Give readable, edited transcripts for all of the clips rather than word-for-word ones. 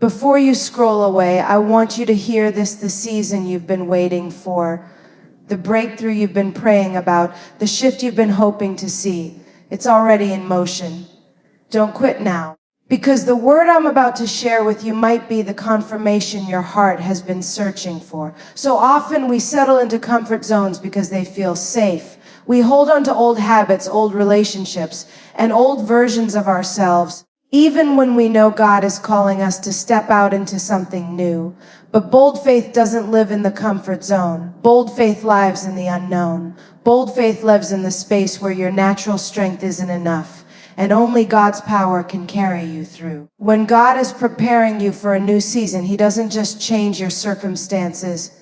Before you scroll away, I want you to hear this: the season you've been waiting for, the breakthrough you've been praying about, the shift you've been hoping to see. It's already in motion. Don't quit now. Because the word I'm about to share with you might be the confirmation your heart has been searching for. So often we settle into comfort zones because they feel safe. We hold on to old habits, old relationships, and old versions of ourselves, even when we know God is calling us to step out into something new. But bold faith doesn't live in the comfort zone. Bold faith lives in the unknown. Bold faith lives in the space where your natural strength isn't enough, and only God's power can carry you through. When God is preparing you for a new season, He doesn't just change your circumstances.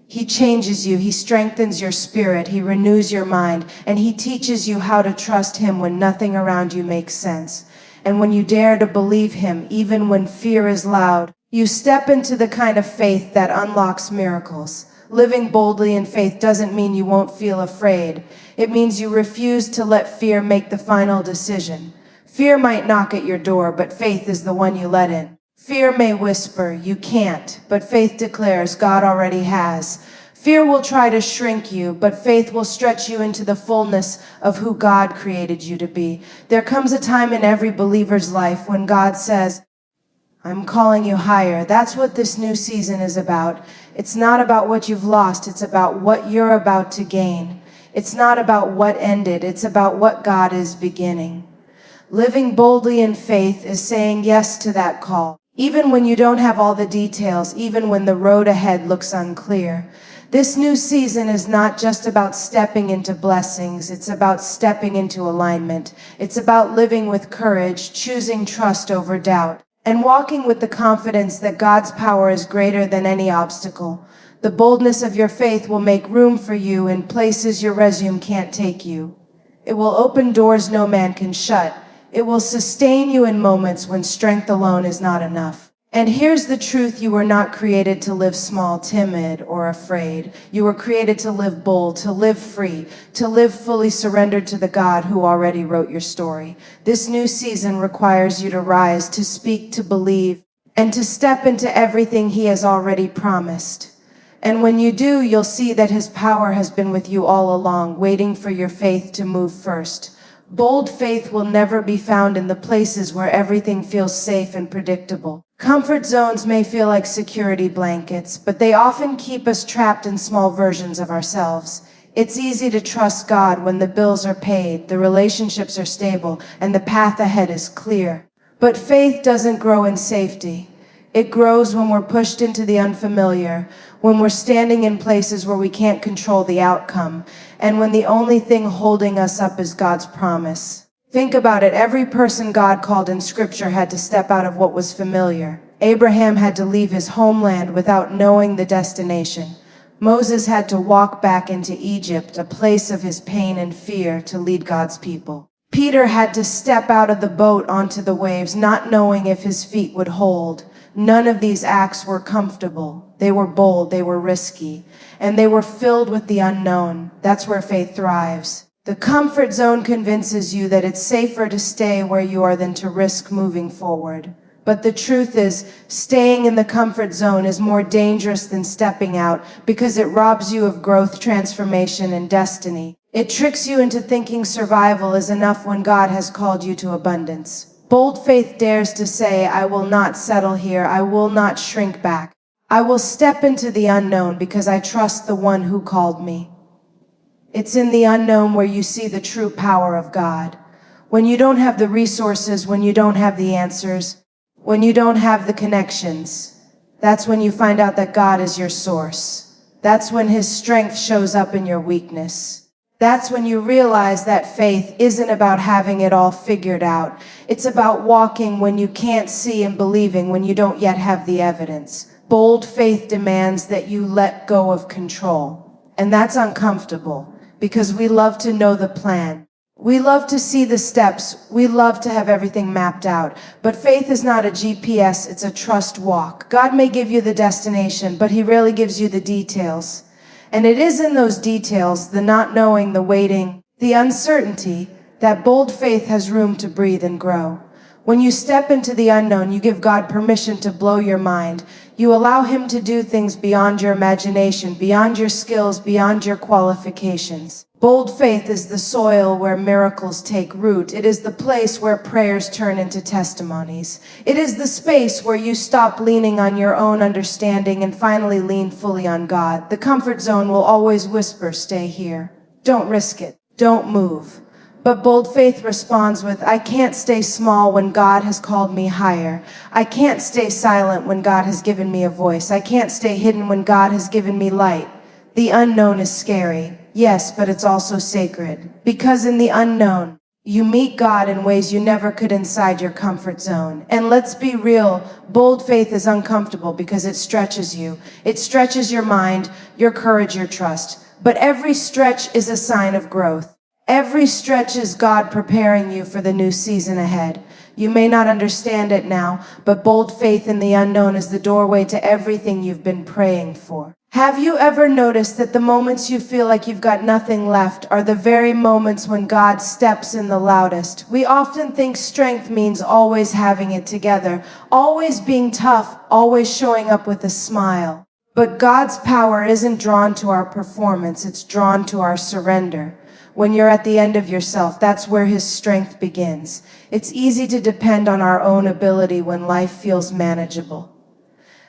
He changes you. He strengthens your spirit. He renews your mind. And He teaches you how to trust Him when nothing around you makes sense. And when you dare to believe Him, even when fear is loud, you step into the kind of faith that unlocks miracles. Living boldly in faith doesn't mean you won't feel afraid. It means you refuse to let fear make the final decision. Fear might knock at your door, but faith is the one you let in. Fear may whisper, "You can't," but faith declares, "God already has." Fear will try to shrink you, but faith will stretch you into the fullness of who God created you to be. There comes a time in every believer's life when God says, "I'm calling you higher." That's what this new season is about. It's not about what you've lost. It's about what you're about to gain. It's not about what ended. It's about what God is beginning. Living boldly in faith is saying yes to that call, even when you don't have all the details, even when the road ahead looks unclear. This new season is not just about stepping into blessings. It's about stepping into alignment. It's about living with courage, choosing trust over doubt, and walking with the confidence that God's power is greater than any obstacle. The boldness of your faith will make room for you in places your resume can't take you. It will open doors no man can shut. It will sustain you in moments when strength alone is not enough. And here's the truth: you were not created to live small, timid, or afraid. You were created to live bold, to live free, to live fully surrendered to the God who already wrote your story. This new season requires you to rise, to speak, to believe, and to step into everything He has already promised. And when you do, you'll see that His power has been with you all along, waiting for your faith to move first. Bold faith will never be found in the places where everything feels safe and predictable. Comfort zones may feel like security blankets, but they often keep us trapped in small versions of ourselves. It's easy to trust God when the bills are paid, the relationships are stable, and the path ahead is clear. But faith doesn't grow in safety. It grows when we're pushed into the unfamiliar, when we're standing in places where we can't control the outcome, and when the only thing holding us up is God's promise. Think about it. Every person God called in Scripture had to step out of what was familiar. Abraham had to leave his homeland without knowing the destination. Moses had to walk back into Egypt, a place of his pain and fear, to lead God's people. Peter had to step out of the boat onto the waves, not knowing if his feet would hold. None of these acts were comfortable. They were bold, they were risky, and they were filled with the unknown. That's where faith thrives. The comfort zone convinces you that it's safer to stay where you are than to risk moving forward. But the truth is, staying in the comfort zone is more dangerous than stepping out, because it robs you of growth, transformation, and destiny. It tricks you into thinking survival is enough when God has called you to abundance. Bold faith dares to say, "I will not settle here. I will not shrink back. I will step into the unknown because I trust the one who called me." It's in the unknown where you see the true power of God. When you don't have the resources, when you don't have the answers, when you don't have the connections, that's when you find out that God is your source. That's when His strength shows up in your weakness. That's when you realize that faith isn't about having it all figured out. It's about walking when you can't see and believing when you don't yet have the evidence. Bold faith demands that you let go of control. And that's uncomfortable because we love to know the plan. We love to see the steps. We love to have everything mapped out. But faith is not a GPS, it's a trust walk. God may give you the destination, but He rarely gives you the details. And it is in those details, the not knowing, the waiting, the uncertainty, that bold faith has room to breathe and grow. When you step into the unknown, you give God permission to blow your mind. You allow Him to do things beyond your imagination, beyond your skills, beyond your qualifications. Bold faith is the soil where miracles take root. It is the place where prayers turn into testimonies. It is the space where you stop leaning on your own understanding and finally lean fully on God. The comfort zone will always whisper, "Stay here. Don't risk it. Don't move." But bold faith responds with, "I can't stay small when God has called me higher. I can't stay silent when God has given me a voice. I can't stay hidden when God has given me light." The unknown is scary, yes, but it's also sacred. Because in the unknown, you meet God in ways you never could inside your comfort zone. And let's be real, bold faith is uncomfortable because it stretches you. It stretches your mind, your courage, your trust. But every stretch is a sign of growth. Every stretch is God preparing you for the new season ahead. You may not understand it now, but bold faith in the unknown is the doorway to everything you've been praying for. Have you ever noticed that the moments you feel like you've got nothing left are the very moments when God steps in the loudest? We often think strength means always having it together, always being tough, always showing up with a smile. But God's power isn't drawn to our performance, it's drawn to our surrender. When you're at the end of yourself, that's where His strength begins. It's easy to depend on our own ability when life feels manageable,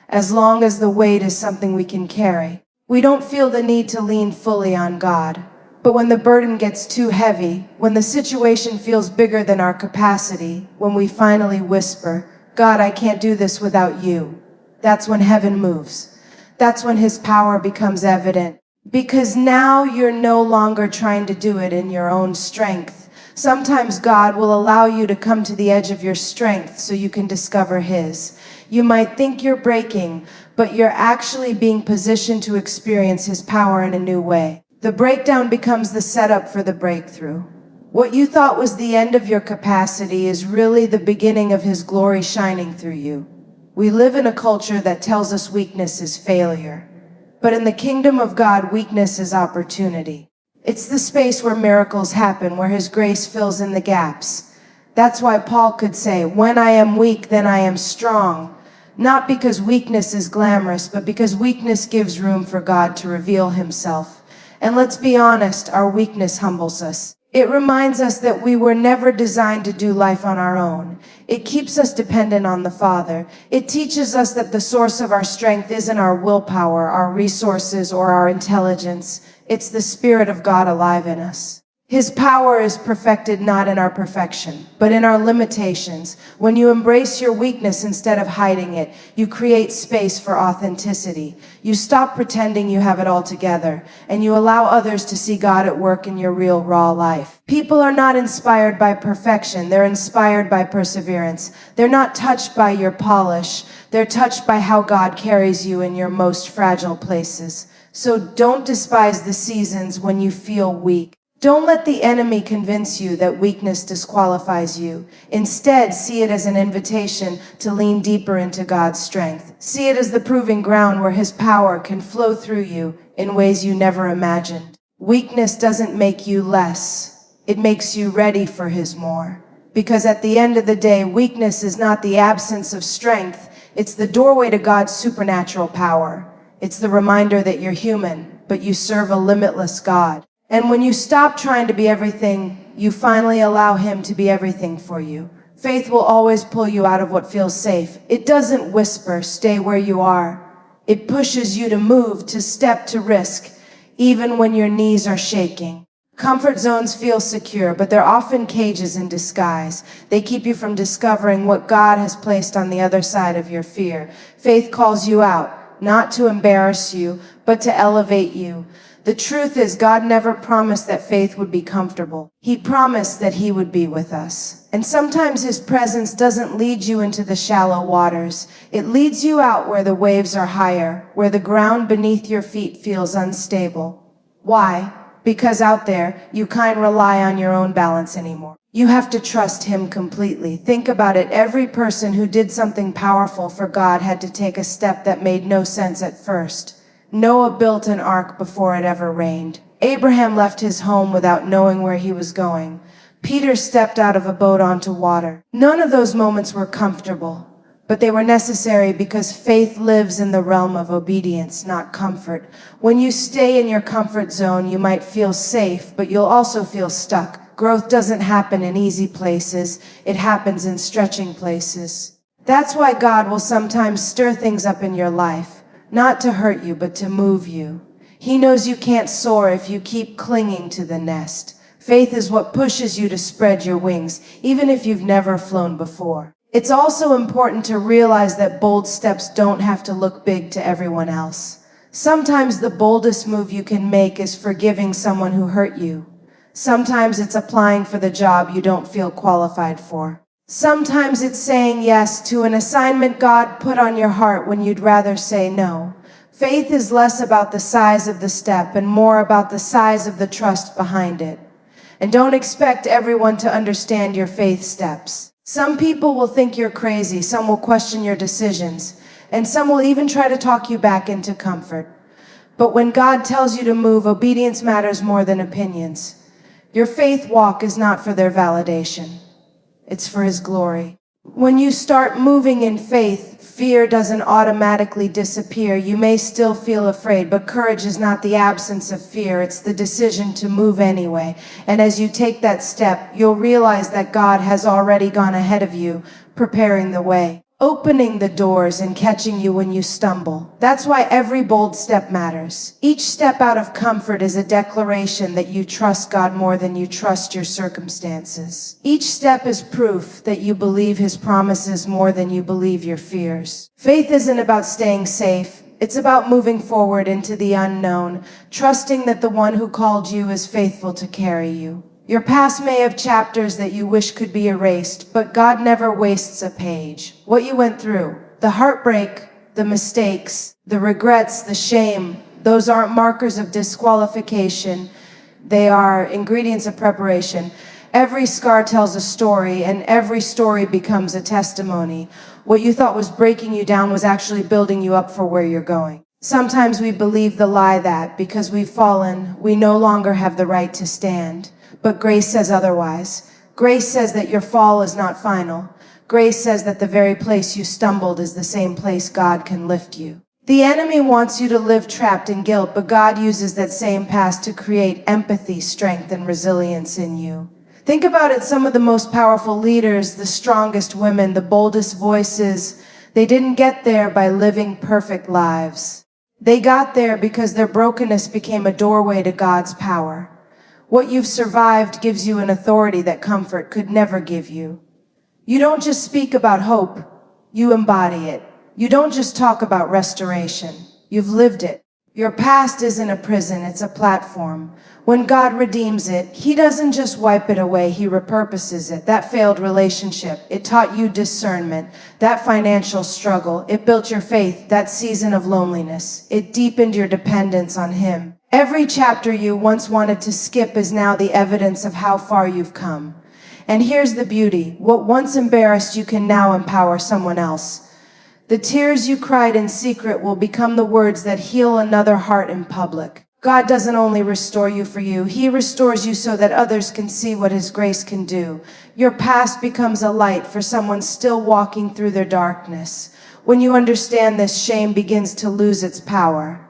as long as the weight is something we can carry. We don't feel the need to lean fully on God. But when the burden gets too heavy, when the situation feels bigger than our capacity, when we finally whisper, "God, I can't do this without you," that's when heaven moves. That's when His power becomes evident. Because now you're no longer trying to do it in your own strength. Sometimes God will allow you to come to the edge of your strength so you can discover His. You might think you're breaking, but you're actually being positioned to experience His power in a new way. The breakdown becomes the setup for the breakthrough. What you thought was the end of your capacity is really the beginning of His glory shining through you. We live in a culture that tells us weakness is failure. But in the kingdom of God, weakness is opportunity. It's the space where miracles happen, where His grace fills in the gaps. That's why Paul could say, "When I am weak, then I am strong." Not because weakness is glamorous, but because weakness gives room for God to reveal Himself. And let's be honest, our weakness humbles us. It reminds us that we were never designed to do life on our own. It keeps us dependent on the Father. It teaches us that the source of our strength isn't our willpower, our resources, or our intelligence. It's the Spirit of God alive in us. His power is perfected not in our perfection, but in our limitations. When you embrace your weakness instead of hiding it, you create space for authenticity. You stop pretending you have it all together, and you allow others to see God at work in your real, raw life. People are not inspired by perfection. They're inspired by perseverance. They're not touched by your polish. They're touched by how God carries you in your most fragile places. So don't despise the seasons when you feel weak. Don't let the enemy convince you that weakness disqualifies you. Instead, see it as an invitation to lean deeper into God's strength. See it as the proving ground where His power can flow through you in ways you never imagined. Weakness doesn't make you less. It makes you ready for His more. Because at the end of the day, weakness is not the absence of strength. It's the doorway to God's supernatural power. It's the reminder that you're human, but you serve a limitless God. And when you stop trying to be everything, you finally allow Him to be everything for you. Faith will always pull you out of what feels safe. It doesn't whisper, "Stay where you are." It pushes you to move, to step, to risk, even when your knees are shaking. Comfort zones feel secure, but they're often cages in disguise. They keep you from discovering what God has placed on the other side of your fear. Faith calls you out, not to embarrass you, but to elevate you. The truth is, God never promised that faith would be comfortable. He promised that He would be with us. And sometimes His presence doesn't lead you into the shallow waters. It leads you out where the waves are higher, where the ground beneath your feet feels unstable. Why? Because out there, you can't rely on your own balance anymore. You have to trust Him completely. Think about it. Every person who did something powerful for God had to take a step that made no sense at first. Noah built an ark before it ever rained. Abraham left his home without knowing where he was going. Peter stepped out of a boat onto water. None of those moments were comfortable, but they were necessary because faith lives in the realm of obedience, not comfort. When you stay in your comfort zone, you might feel safe, but you'll also feel stuck. Growth doesn't happen in easy places. It happens in stretching places. That's why God will sometimes stir things up in your life, not to hurt you, but to move you. He knows you can't soar if you keep clinging to the nest. Faith is what pushes you to spread your wings, even if you've never flown before. It's also important to realize that bold steps don't have to look big to everyone else. Sometimes the boldest move you can make is forgiving someone who hurt you. Sometimes it's applying for the job you don't feel qualified for. Sometimes it's saying yes to an assignment God put on your heart when you'd rather say no. Faith is less about the size of the step and more about the size of the trust behind it. And don't expect everyone to understand your faith steps. Some people will think you're crazy, some will question your decisions, and some will even try to talk you back into comfort. But when God tells you to move, obedience matters more than opinions. Your faith walk is not for their validation. It's for His glory. When you start moving in faith, fear doesn't automatically disappear. You may still feel afraid, but courage is not the absence of fear. It's the decision to move anyway. And as you take that step, you'll realize that God has already gone ahead of you, preparing the way, opening the doors and catching you when you stumble. That's why every bold step matters. Each step out of comfort is a declaration that you trust God more than you trust your circumstances. Each step is proof that you believe His promises more than you believe your fears. Faith isn't about staying safe. It's about moving forward into the unknown, trusting that the one who called you is faithful to carry you. Your past may have chapters that you wish could be erased, but God never wastes a page. What you went through, the heartbreak, the mistakes, the regrets, the shame, those aren't markers of disqualification. They are ingredients of preparation. Every scar tells a story, and every story becomes a testimony. What you thought was breaking you down was actually building you up for where you're going. Sometimes we believe the lie that because we've fallen, we no longer have the right to stand. But grace says otherwise. Grace says that your fall is not final. Grace says that the very place you stumbled is the same place God can lift you. The enemy wants you to live trapped in guilt, but God uses that same past to create empathy, strength, and resilience in you. Think about it, some of the most powerful leaders, the strongest women, the boldest voices, they didn't get there by living perfect lives. They got there because their brokenness became a doorway to God's power. What you've survived gives you an authority that comfort could never give you. You don't just speak about hope, you embody it. You don't just talk about restoration, you've lived it. Your past isn't a prison, it's a platform. When God redeems it, He doesn't just wipe it away, He repurposes it. That failed relationship, it taught you discernment. That financial struggle, it built your faith. That season of loneliness, it deepened your dependence on Him. Every chapter you once wanted to skip is now the evidence of how far you've come. And here's the beauty. What once embarrassed you can now empower someone else. The tears you cried in secret will become the words that heal another heart in public. God doesn't only restore you for you, He restores you so that others can see what His grace can do. Your past becomes a light for someone still walking through their darkness. When you understand this, shame begins to lose its power.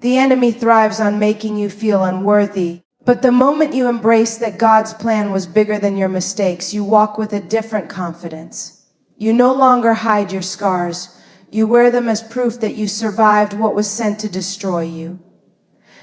The enemy thrives on making you feel unworthy. But the moment you embrace that God's plan was bigger than your mistakes, you walk with a different confidence. You no longer hide your scars. You wear them as proof that you survived what was sent to destroy you.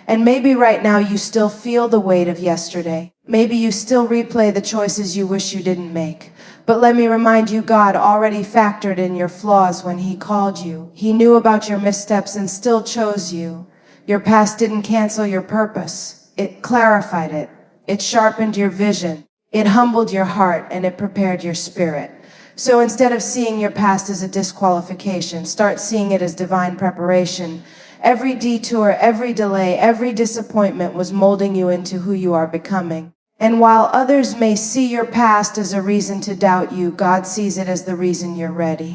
And maybe right now you still feel the weight of yesterday. Maybe you still replay the choices you wish you didn't make. But let me remind you, God already factored in your flaws when He called you. He knew about your missteps and still chose you. Your past didn't cancel your purpose. It clarified it. It sharpened your vision. It humbled your heart and it prepared your spirit. So instead of seeing your past as a disqualification, start seeing it as divine preparation. Every detour, every delay, every disappointment was molding you into who you are becoming. And while others may see your past as a reason to doubt you, God sees it as the reason you're ready.